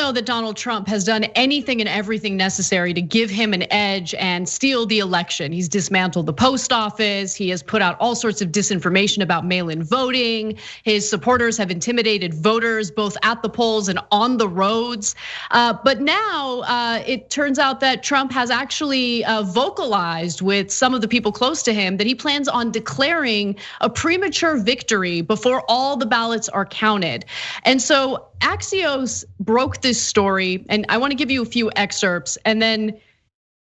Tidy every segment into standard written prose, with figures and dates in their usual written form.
know that Donald Trump has done anything and everything necessary to give him an edge and steal the election. He's dismantled the post office. He has put out all sorts of disinformation about mail-in voting. His supporters have intimidated voters both at the polls and on the roads. But now it turns out that Trump has actually vocalized with some of the people close to him that he plans on declaring a premature victory before all the ballots are counted. And so Axios broke this story, and I want to give you a few excerpts and then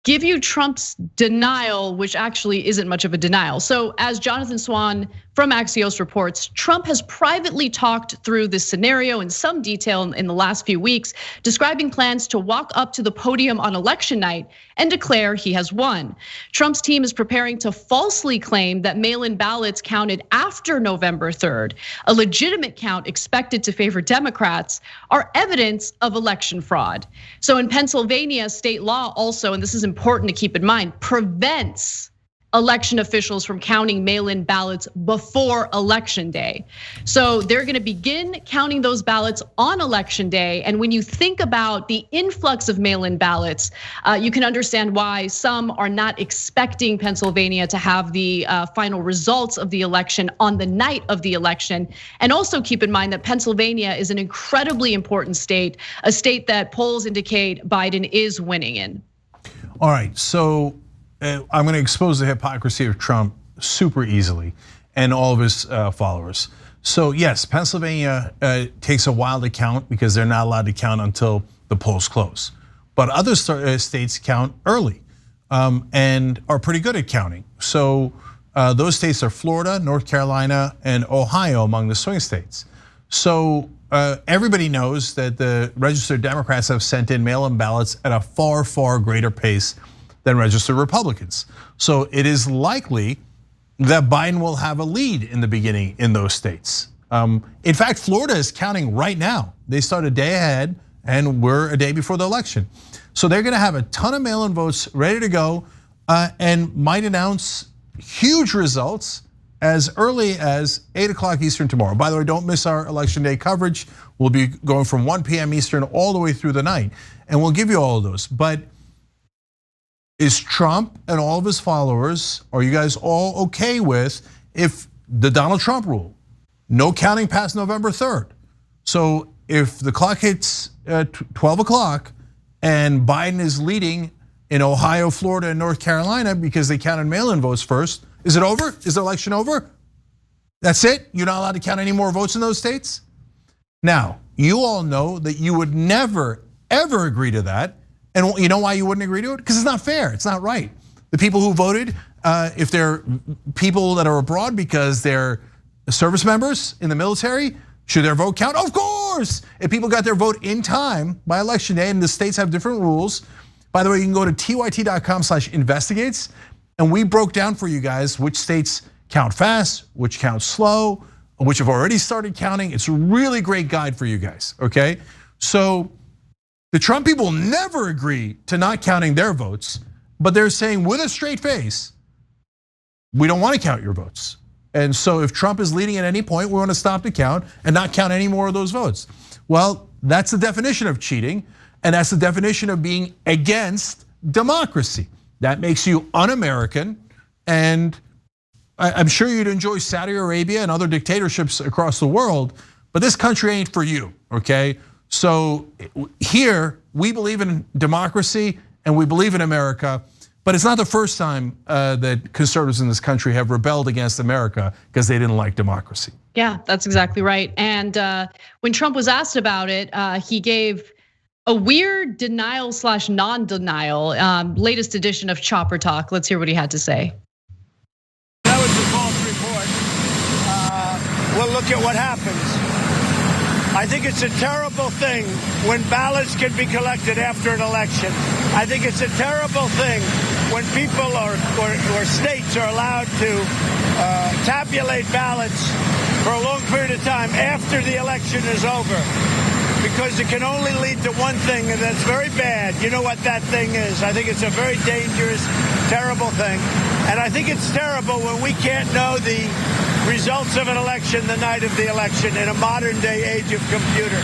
give you Trump's denial, which actually isn't much of a denial. So as Jonathan Swan from Axios reports, Trump has privately talked through this scenario in some detail in the last few weeks, describing plans to walk up to the podium on election night and declare he has won. Trump's team is preparing to falsely claim that mail-in ballots counted after November 3rd, a legitimate count expected to favor Democrats, are evidence of election fraud. So in Pennsylvania, state law also, and this is important to keep in mind, prevents election officials from counting mail-in ballots before election day. So they're gonna begin counting those ballots on election day. And when you think about the influx of mail-in ballots, you can understand why some are not expecting Pennsylvania to have the final results of the election on the night of the election. And also keep in mind that Pennsylvania is an incredibly important state, a state that polls indicate Biden is winning in. All right, so I'm gonna expose the hypocrisy of Trump super easily and all of his followers. So yes, Pennsylvania takes a while to count because they're not allowed to count until the polls close. But other states count early and are pretty good at counting. So those states are Florida, North Carolina, and Ohio among the swing states. So everybody knows that the registered Democrats have sent in mail-in ballots at a far, far greater pace than registered Republicans. So it is likely that Biden will have a lead in the beginning in those states. In fact, Florida is counting right now. They start a day ahead and we're a day before the election. So they're gonna have a ton of mail-in votes ready to go and might announce huge results as early as 8 o'clock Eastern tomorrow. By the way, don't miss our election day coverage. We'll be going from 1 p.m. Eastern all the way through the night. And we'll give you all of those. But is Trump and all of his followers, are you guys all okay with if the Donald Trump rule, no counting past November 3rd? So if the clock hits 12 o'clock and Biden is leading in Ohio, Florida, and North Carolina because they counted mail-in votes first, is it over? Is the election over? That's it? You're not allowed to count any more votes in those states? Now, you all know that you would never, ever agree to that. And you know why you wouldn't agree to it? Because it's not fair, it's not right. The people who voted, if they're people that are abroad because they're service members in the military, should their vote count? Of course! If people got their vote in time by election day and the states have different rules. By the way, you can go to tyt.com/investigates and we broke down for you guys which states count fast, which count slow, which have already started counting. It's a really great guide for you guys, okay? So the Trump people never agree to not counting their votes, but they're saying with a straight face, we don't want to count your votes. And so if Trump is leading at any point, we want to stop the count and not count any more of those votes. Well, that's the definition of cheating, and that's the definition of being against democracy. That makes you un-American, and I'm sure you'd enjoy Saudi Arabia and other dictatorships across the world, but this country ain't for you, okay? So here, we believe in democracy and we believe in America, but it's not the first time that conservatives in this country have rebelled against America because they didn't like democracy. Yeah, that's exactly right. And when Trump was asked about it, he gave a weird denial/non-denial, latest edition of Chopper Talk. Let's hear what he had to say. That was a false report. We'll look at what happens. I think it's a terrible thing when ballots can be collected after an election. I think it's a terrible thing when people or states are allowed to tabulate ballots for a long period of time after the election is over. Because it can only lead to one thing, and that's very bad. You know what that thing is. I think it's a very dangerous, terrible thing. And I think it's terrible when we can't know the results of an election the night of the election in a modern day age of computer.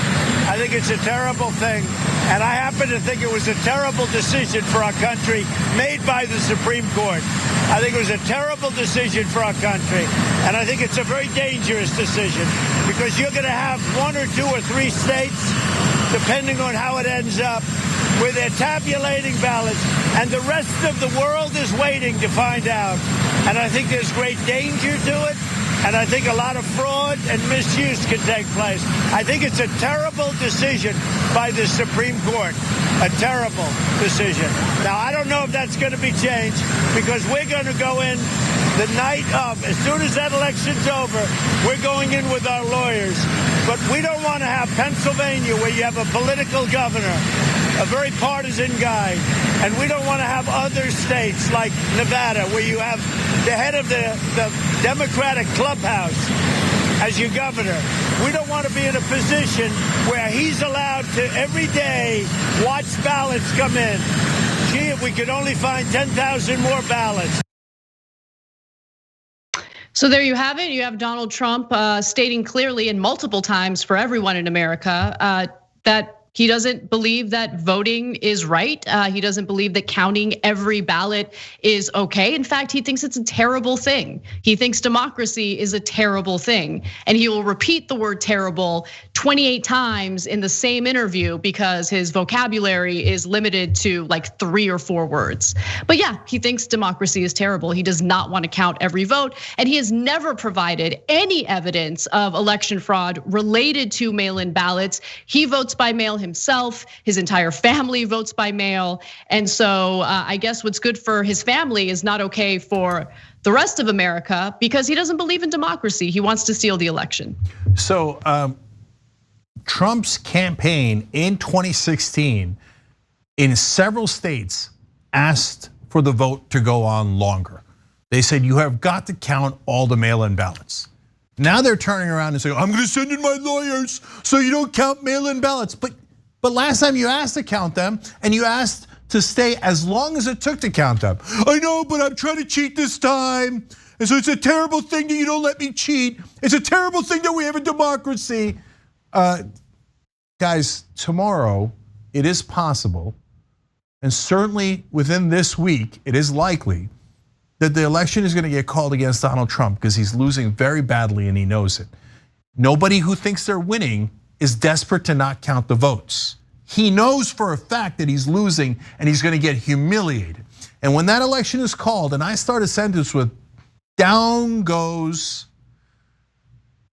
I think it's a terrible thing. And I happen to think it was a terrible decision for our country made by the Supreme Court. I think it was a terrible decision for our country. And I think it's a very dangerous decision because you're going to have 1 or 2 or 3 states, depending on how it ends up, where they're tabulating ballots, and the rest of the world is waiting to find out. And I think there's great danger to it, and I think a lot of fraud and misuse can take place. I think it's a terrible decision by the Supreme Court, a terrible decision. Now, I don't know if that's going to be changed because we're going to go in the night of, as soon as that election's over, we're going in with our lawyers. But we don't want to have Pennsylvania where you have a political governor, a very partisan guy. And we don't want to have other states like Nevada where you have the head of the Democratic clubhouse as your governor. We don't want to be in a position where he's allowed to every day watch ballots come in. Gee, if we could only find 10,000 more ballots. So there you have it. You have Donald Trump stating clearly and multiple times for everyone in America that he doesn't believe that voting is right. He doesn't believe that counting every ballot is okay. In fact, he thinks it's a terrible thing. He thinks democracy is a terrible thing. And he will repeat the word terrible 28 times in the same interview because his vocabulary is limited to like 3 or 4 words. But yeah, he thinks democracy is terrible. He does not want to count every vote. And he has never provided any evidence of election fraud related to mail-in ballots. He votes by mail himself, his entire family votes by mail. And so I guess what's good for his family is not okay for the rest of America because he doesn't believe in democracy. He wants to steal the election. So Trump's campaign in 2016 in several states asked for the vote to go on longer. They said, you have got to count all the mail-in ballots. Now they're turning around and saying, I'm gonna send in my lawyers so you don't count mail-in ballots. But last time you asked to count them and you asked to stay as long as it took to count them. I know, but I'm trying to cheat this time. And so it's a terrible thing that you don't let me cheat. It's a terrible thing that we have a democracy. Guys, tomorrow it is possible, and certainly within this week, it is likely that the election is gonna get called against Donald Trump because he's losing very badly and he knows it. Nobody who thinks they're winning is desperate to not count the votes. He knows for a fact that he's losing and he's gonna get humiliated. And when that election is called, and I start a sentence with down goes,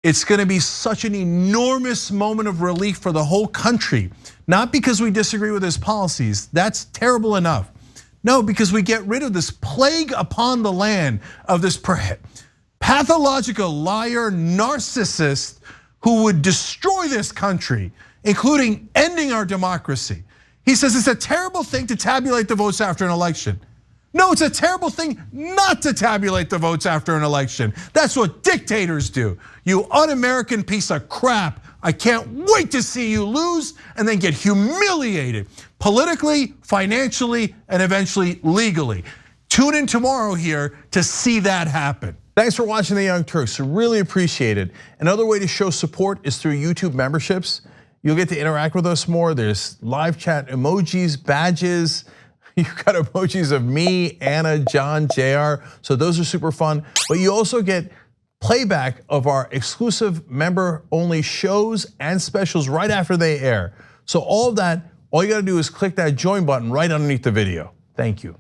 it's gonna be such an enormous moment of relief for the whole country. Not because we disagree with his policies, that's terrible enough. No, because we get rid of this plague upon the land of this pathological liar, narcissist who would destroy this country, including ending our democracy. He says it's a terrible thing to tabulate the votes after an election. No, it's a terrible thing not to tabulate the votes after an election. That's what dictators do. You un-American piece of crap. I can't wait to see you lose and then get humiliated politically, financially, and eventually legally. Tune in tomorrow here to see that happen. Thanks for watching The Young Turks, really appreciate it. Another way to show support is through YouTube memberships. You'll get to interact with us more. There's live chat emojis, badges. You've got emojis of me, Anna, John, JR. So those are super fun. But you also get playback of our exclusive member-only shows and specials right after they air. So all of that, all you gotta do is click that join button right underneath the video. Thank you.